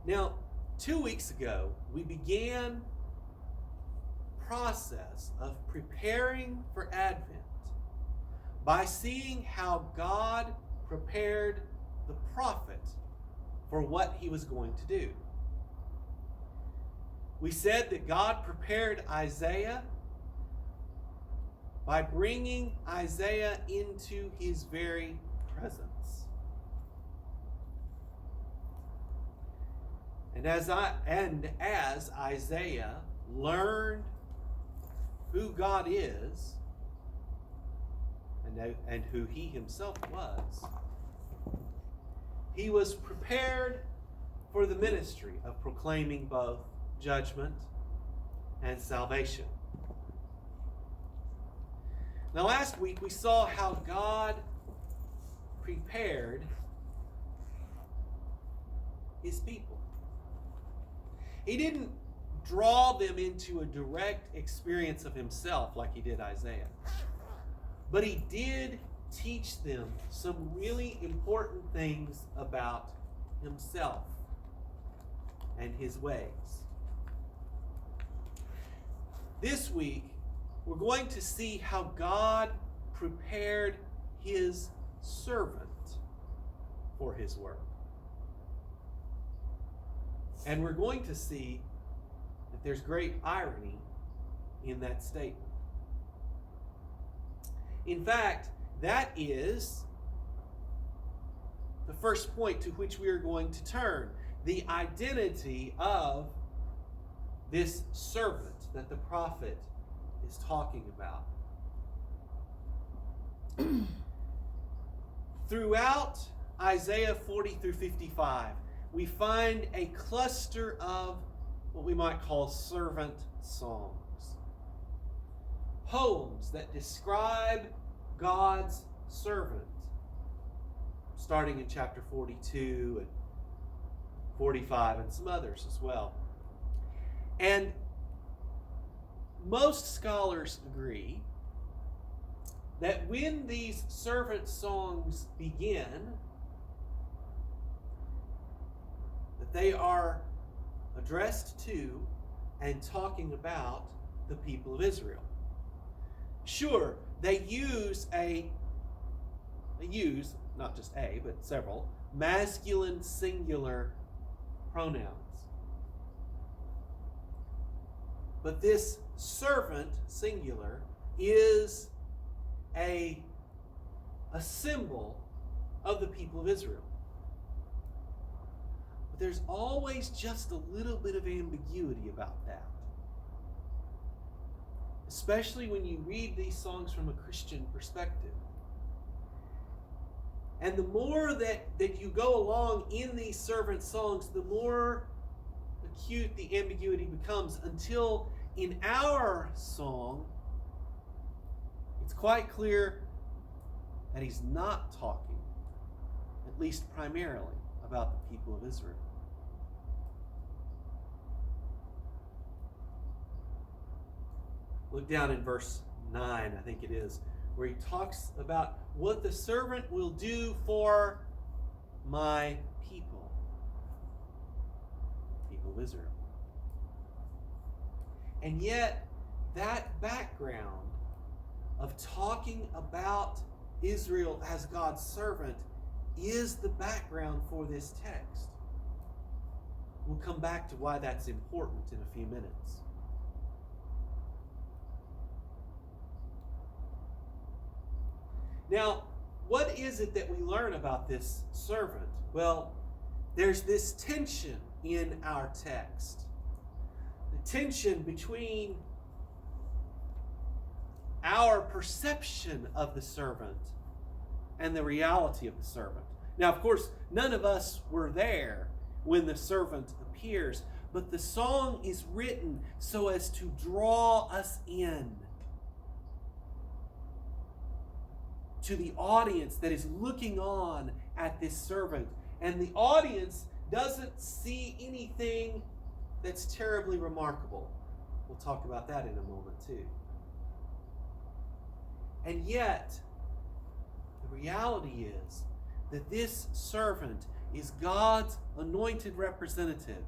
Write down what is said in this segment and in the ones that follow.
Now, 2 weeks ago, we began the process of preparing for Advent by seeing how God prepared the prophet for what he was going to do. We said that God prepared Isaiah by bringing Isaiah into his very presence. And as Isaiah learned who God is and who he himself he was prepared for the ministry of proclaiming both judgment and salvation. Now, last week we saw how God prepared his people. He didn't draw them into a direct experience of himself like he did Isaiah, but he did teach them some really important things about himself and his ways. This week, we're going to see how God prepared his servant for his work. And we're going to see that there's great irony in that statement. In fact, that is the first point to which we are going to turn, the identity of this servant that the prophet is talking about. Throughout Isaiah 40 through 55, we find a cluster of what we might call servant songs. Poems that describe God's servant, starting in chapter 42 and 45 and some others as well. And most scholars agree that when these servant songs begin, that they are addressed to and talking about the people of Israel. Sure, they use not just a, but several masculine singular pronouns. But this servant singular is a symbol of the people of Israel. But there's always just a little bit of ambiguity about that. Especially when you read these songs from a Christian perspective. And the more that you go along in these servant songs, the more acute the ambiguity becomes, until in our song, it's quite clear that he's not talking, at least primarily, about the people of Israel. Look down in verse 9, I think it is, where he talks about what the servant will do for my people of Israel. And yet, that background of talking about Israel as God's servant is the background for this text. We'll come back to why that's important in a few minutes. Now, what is it that we learn about this servant? Well, there's this tension in our text. The tension between our perception of the servant and the reality of the servant. Now, of course, none of us were there when the servant appears, but the song is written so as to draw us in to the audience that is looking on at this servant. And the audience doesn't see anything that's terribly remarkable. We'll talk about that in a moment too. And yet, the reality is that this servant is God's anointed representative.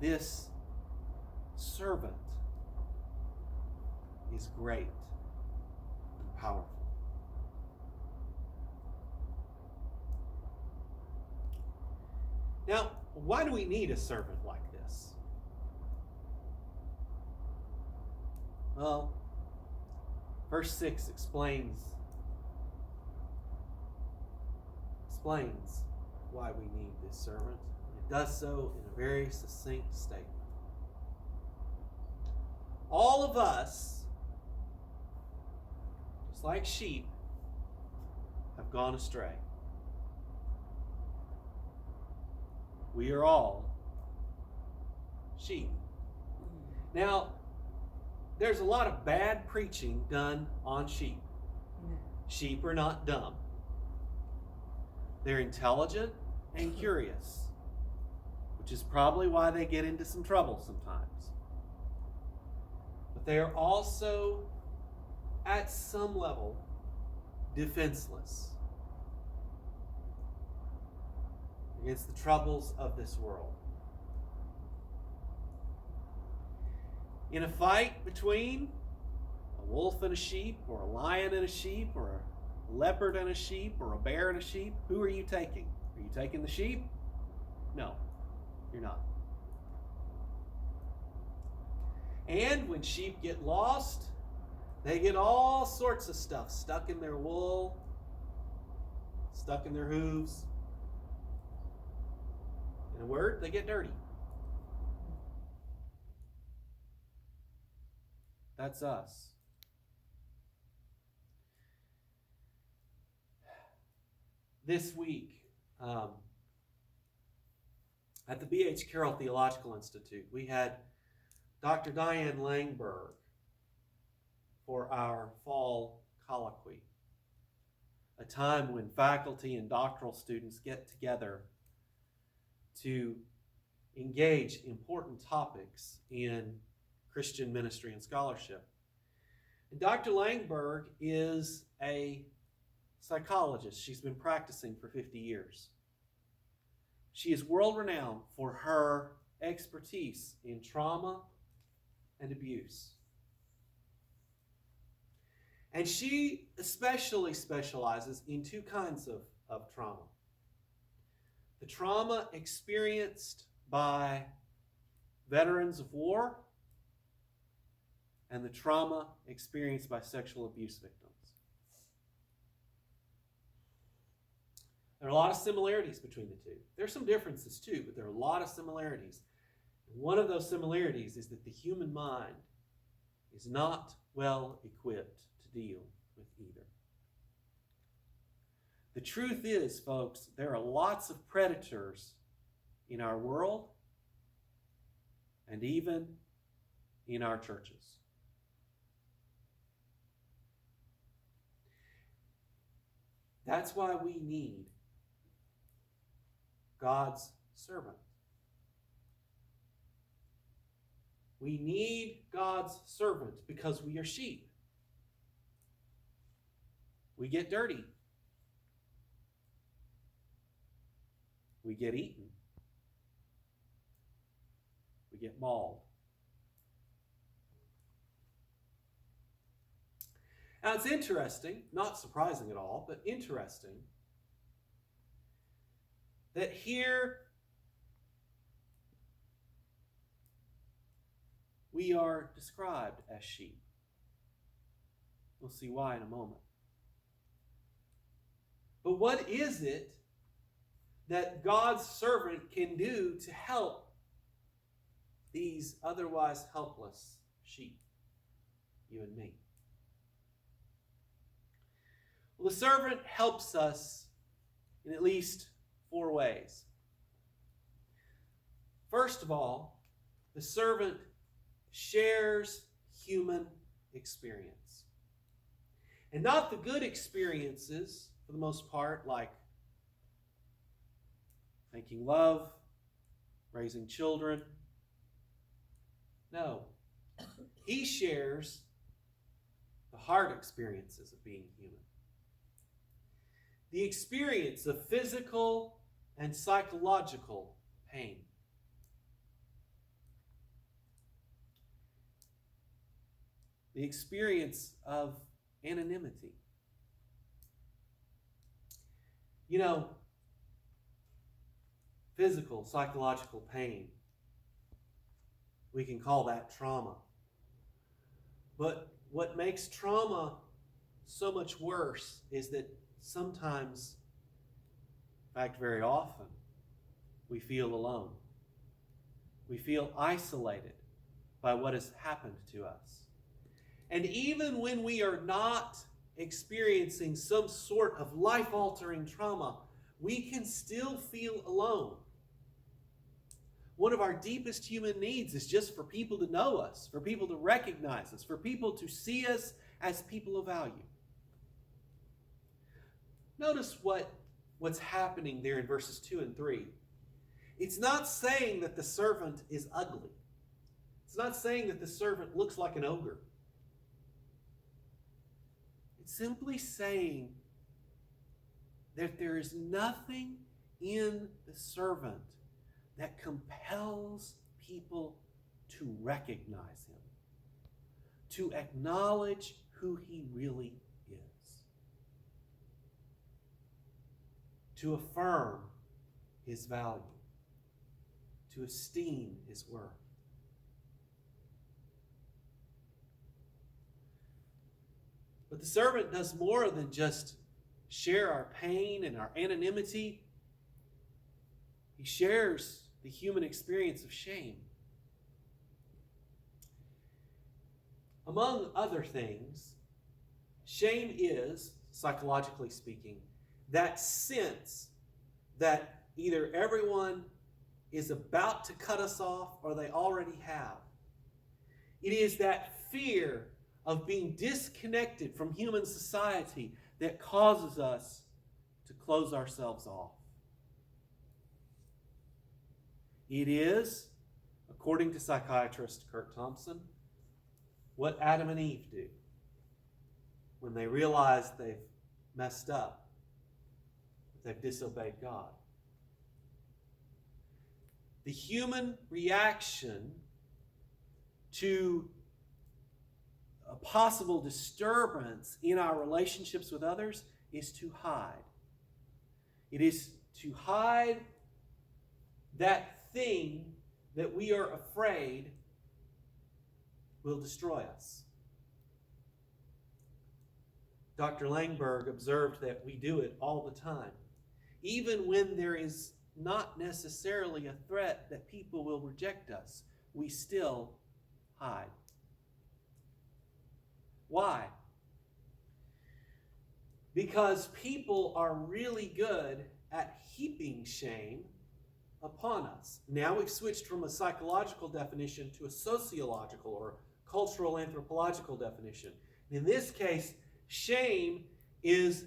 This servant is great and powerful. Now, why do we need a servant like this? Well, verse 6 explains why we need this servant. It does so in a very succinct statement. All of us, just like sheep, have gone astray. We are all sheep. Now, there's a lot of bad preaching done on sheep. Sheep are not dumb. They're intelligent and curious, which is probably why they get into some trouble sometimes. But they are also, at some level, defenseless against the troubles of this world. In a fight between a wolf and a sheep, or a lion and a sheep, or a leopard and a sheep, or a bear and a sheep, who are you taking? Are you taking the sheep? No, you're not. And when sheep get lost, they get all sorts of stuff stuck in their wool, stuck in their hooves. In a word, they get dirty. That's us. This week, at the B.H. Carroll Theological Institute, we had Dr. Diane Langberg for our fall colloquy, a time when faculty and doctoral students get together to engage important topics in Christian ministry and scholarship. And Dr. Langberg is a psychologist. She's been practicing for 50 years. She is world-renowned for her expertise in trauma and abuse. And she especially specializes in two kinds of trauma. The trauma experienced by veterans of war and the trauma experienced by sexual abuse victims. There are a lot of similarities between the two. There are some differences too, but there are a lot of similarities. And one of those similarities is that the human mind is not well equipped to deal with either. The truth is, folks, there are lots of predators in our world and even in our churches. That's why we need God's servant. We need God's servant because we are sheep. We get dirty. We get eaten. We get mauled. Now it's interesting, not surprising at all, but interesting, that here we are described as sheep. We'll see why in a moment. But what is it that God's servant can do to help these otherwise helpless sheep, you and me? Well, the servant helps us in at least 4 ways. First of all, the servant shares human experience. And not the good experiences, for the most part, like making love, raising children. No. He shares the hard experiences of being human. the experience of physical and psychological pain. The experience of anonymity. You know, physical, psychological pain, we can call that trauma. But what makes trauma so much worse is that sometimes, in fact, very often, we feel alone. We feel isolated by what has happened to us. And even when we are not experiencing some sort of life-altering trauma, we can still feel alone. One of our deepest human needs is just for people to know us, for people to recognize us, for people to see us as people of value. Notice what's happening there in verses 2 and 3. It's not saying that the servant is ugly. It's not saying that the servant looks like an ogre. It's simply saying that there is nothing in the servant that compels people to recognize him, to acknowledge who he really is, to affirm his value, to esteem his worth. But the servant does more than just share our pain and our anonymity. He shares the human experience of shame. Among other things, shame is, psychologically speaking, that sense that either everyone is about to cut us off or they already have. It is that fear of being disconnected from human society that causes us to close ourselves off. It is, according to psychiatrist Kurt Thompson, what Adam and Eve do when they realize they've messed up, they've disobeyed God. The human reaction to a possible disturbance in our relationships with others is to hide. It is to hide that thing that we are afraid will destroy us. Dr. Langberg observed that we do it all the time. Even when there is not necessarily a threat that people will reject us, we still hide. Why? Because people are really good at heaping shame upon us. Now we've switched from a psychological definition to a sociological or cultural anthropological definition. In this case, shame is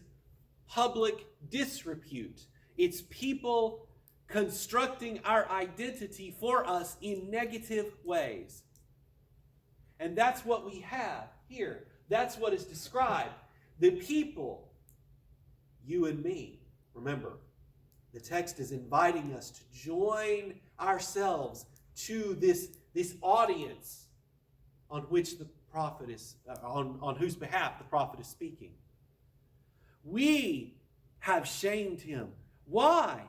public disrepute. It's people constructing our identity for us in negative ways. And that's what we have here. That's what is described. The people, you and me. Remember, the text is inviting us to join ourselves to this audience on which the prophet is, on whose behalf the prophet is speaking. We have shamed him. Why?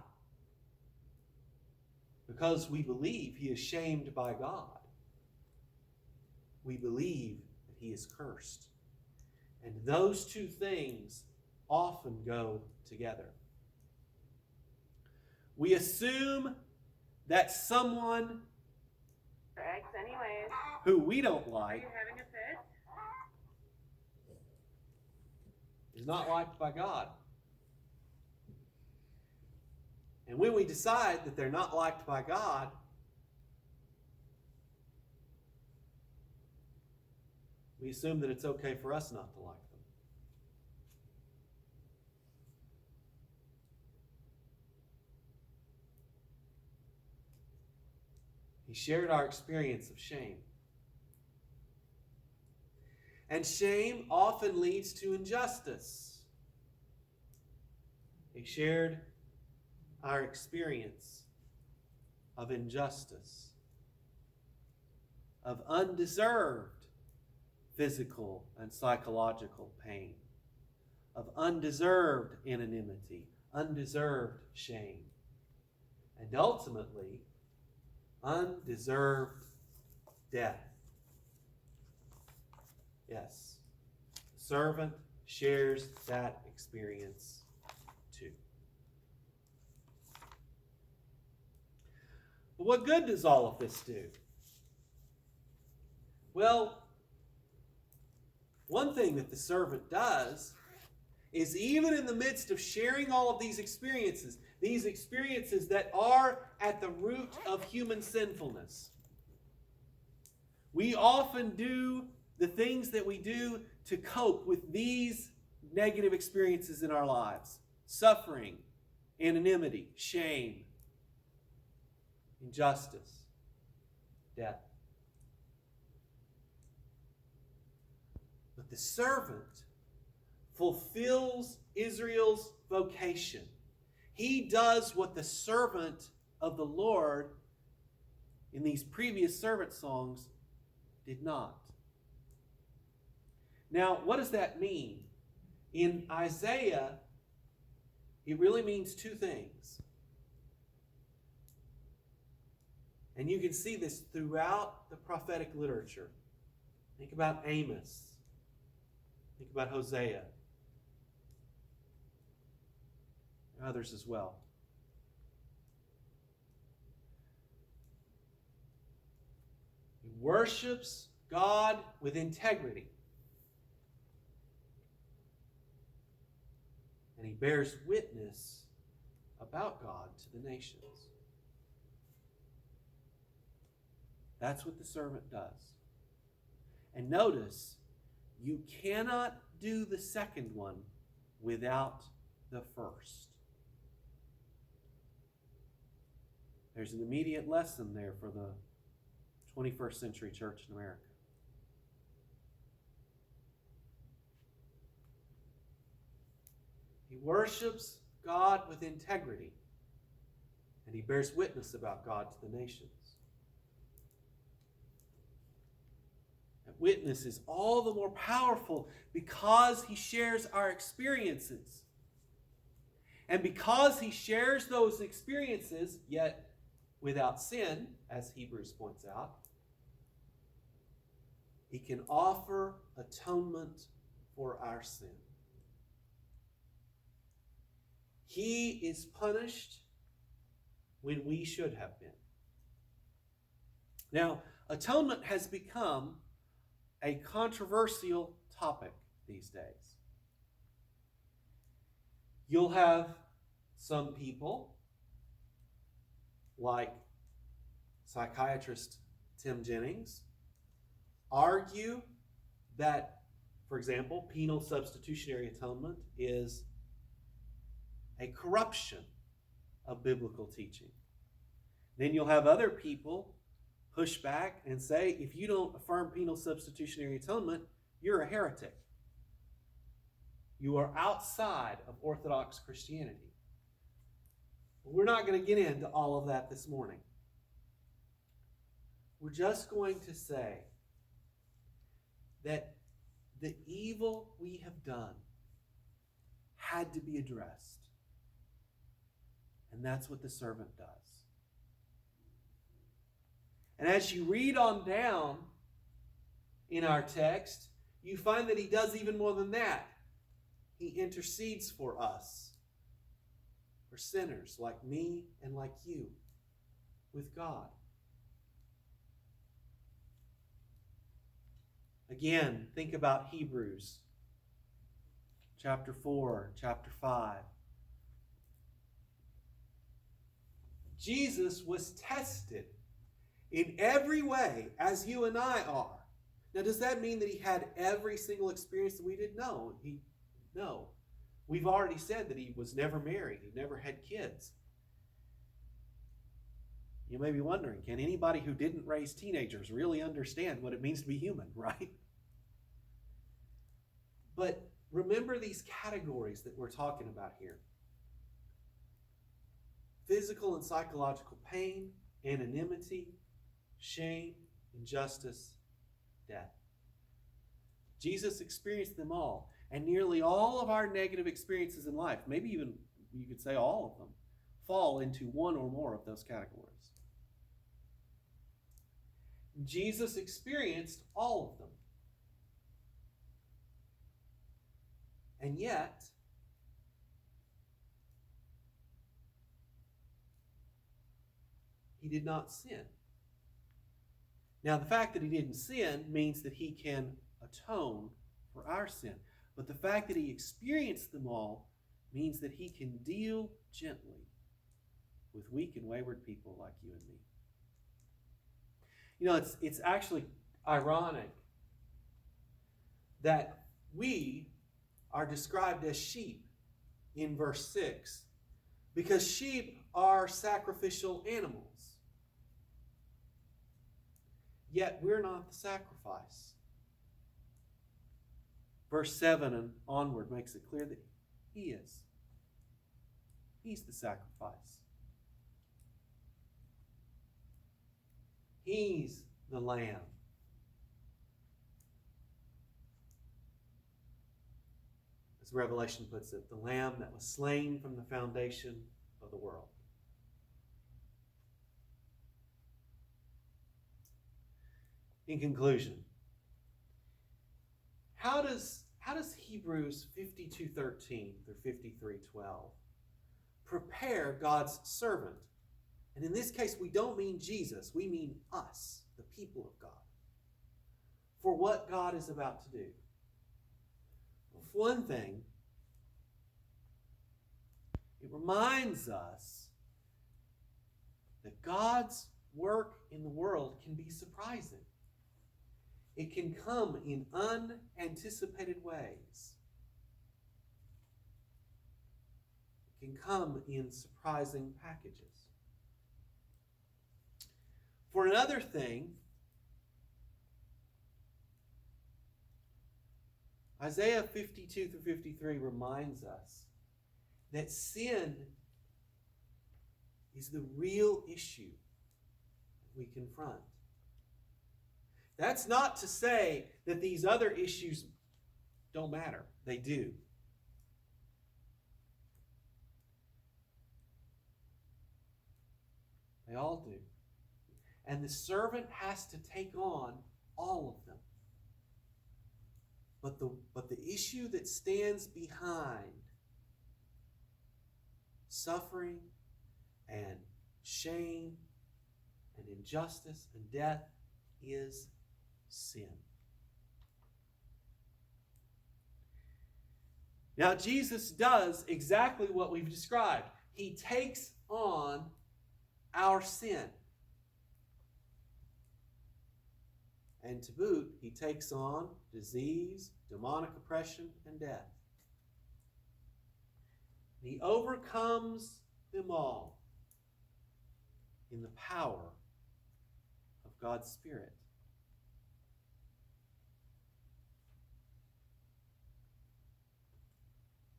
Because we believe he is shamed by God. We believe that he is cursed. And those two things often go together. We assume that someone who we don't like is not liked by God. And when we decide that they're not liked by God, we assume that it's okay for us not to like them. He shared our experience of shame. And shame often leads to injustice. He shared our experience of injustice, of undeserved physical and psychological pain, of undeserved anonymity, undeserved shame, and ultimately, undeserved death. Yes, the servant shares that experience too. But what good does all of this do? Well, one thing that the servant does is, even in the midst of sharing all of these experiences that are at the root of human sinfulness, we often do the things that we do to cope with these negative experiences in our lives: suffering, anonymity, shame, injustice, death. But the servant fulfills Israel's vocation. He does what the servant of the Lord in these previous servant songs did not. Now, what does that mean? In Isaiah, it really means two things. And you can see this throughout the prophetic literature. Think about Amos. Think about Hosea. And others as well. He worships God with integrity. And he bears witness about God to the nations. That's what the servant does. And notice, you cannot do the second one without the first. There's an immediate lesson there for the 21st century church in America. He worships God with integrity, and he bears witness about God to the nations. That witness is all the more powerful because he shares our experiences. And because he shares those experiences, yet without sin, as Hebrews points out, he can offer atonement for our sin. He is punished when we should have been. Now, atonement has become a controversial topic these days. You'll have some people, like psychiatrist Tim Jennings, argue that, for example, penal substitutionary atonement is a corruption of biblical teaching. Then you'll have other people push back and say, if you don't affirm penal substitutionary atonement, you're a heretic. You are outside of Orthodox Christianity. We're not going to get into all of that this morning. We're just going to say that the evil we have done had to be addressed. And that's what the servant does. And as you read on down in our text, you find that he does even more than that. He intercedes for us, for sinners like me and like you, with God. Again, think about Hebrews chapter 4, chapter 5. Jesus was tested in every way as you and I are. Now, does that mean that he had every single experience that we did? No. No. We've already said that he was never married. He never had kids. You may be wondering, can anybody who didn't raise teenagers really understand what it means to be human, right? But remember these categories that we're talking about here. physical and psychological pain, anonymity, shame, injustice, death. Jesus experienced them all. And nearly all of our negative experiences in life, maybe even you could say all of them, fall into one or more of those categories. Jesus experienced all of them. And yet, he did not sin. Now, the fact that he didn't sin means that he can atone for our sin. But the fact that he experienced them all means that he can deal gently with weak and wayward people like you and me. You know, it's actually ironic that we are described as sheep in verse 6 because sheep are sacrificial animals. Yet we're not the sacrifice. Verse 7 and onward makes it clear that he is. He's the sacrifice. He's the lamb. As Revelation puts it, the lamb that was slain from the foundation of the world. In conclusion, how does Hebrews 52:13 through 53:12 prepare God's servant? And in this case, we don't mean Jesus, we mean us, the people of God, for what God is about to do. For one thing, it reminds us that God's work in the world can be surprising. It can come in unanticipated ways. It can come in surprising packages. For another thing, Isaiah 52 through 53 reminds us that sin is the real issue that we confront. That's not to say that these other issues don't matter. They do. They all do. And the servant has to take on all of them. But the issue that stands behind suffering and shame and injustice and death is sin. Now, Jesus does exactly what we've described. He takes on our sin. And to boot, he takes on disease, demonic oppression, and death. He overcomes them all in the power of God's Spirit.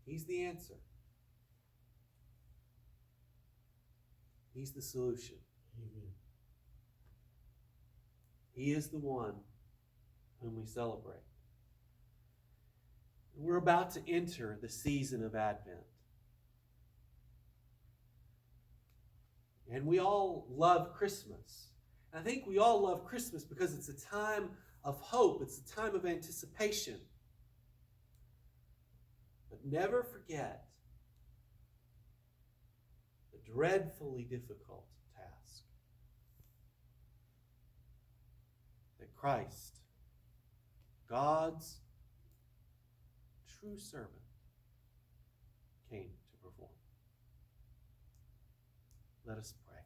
He's the answer. He's the solution. Amen. He is the one whom we celebrate. We're about to enter the season of Advent. And we all love Christmas. And I think we all love Christmas because it's a time of hope. It's a time of anticipation. But never forget the dreadfully difficult task that Christ, God's true servant, came to perform. Let us pray.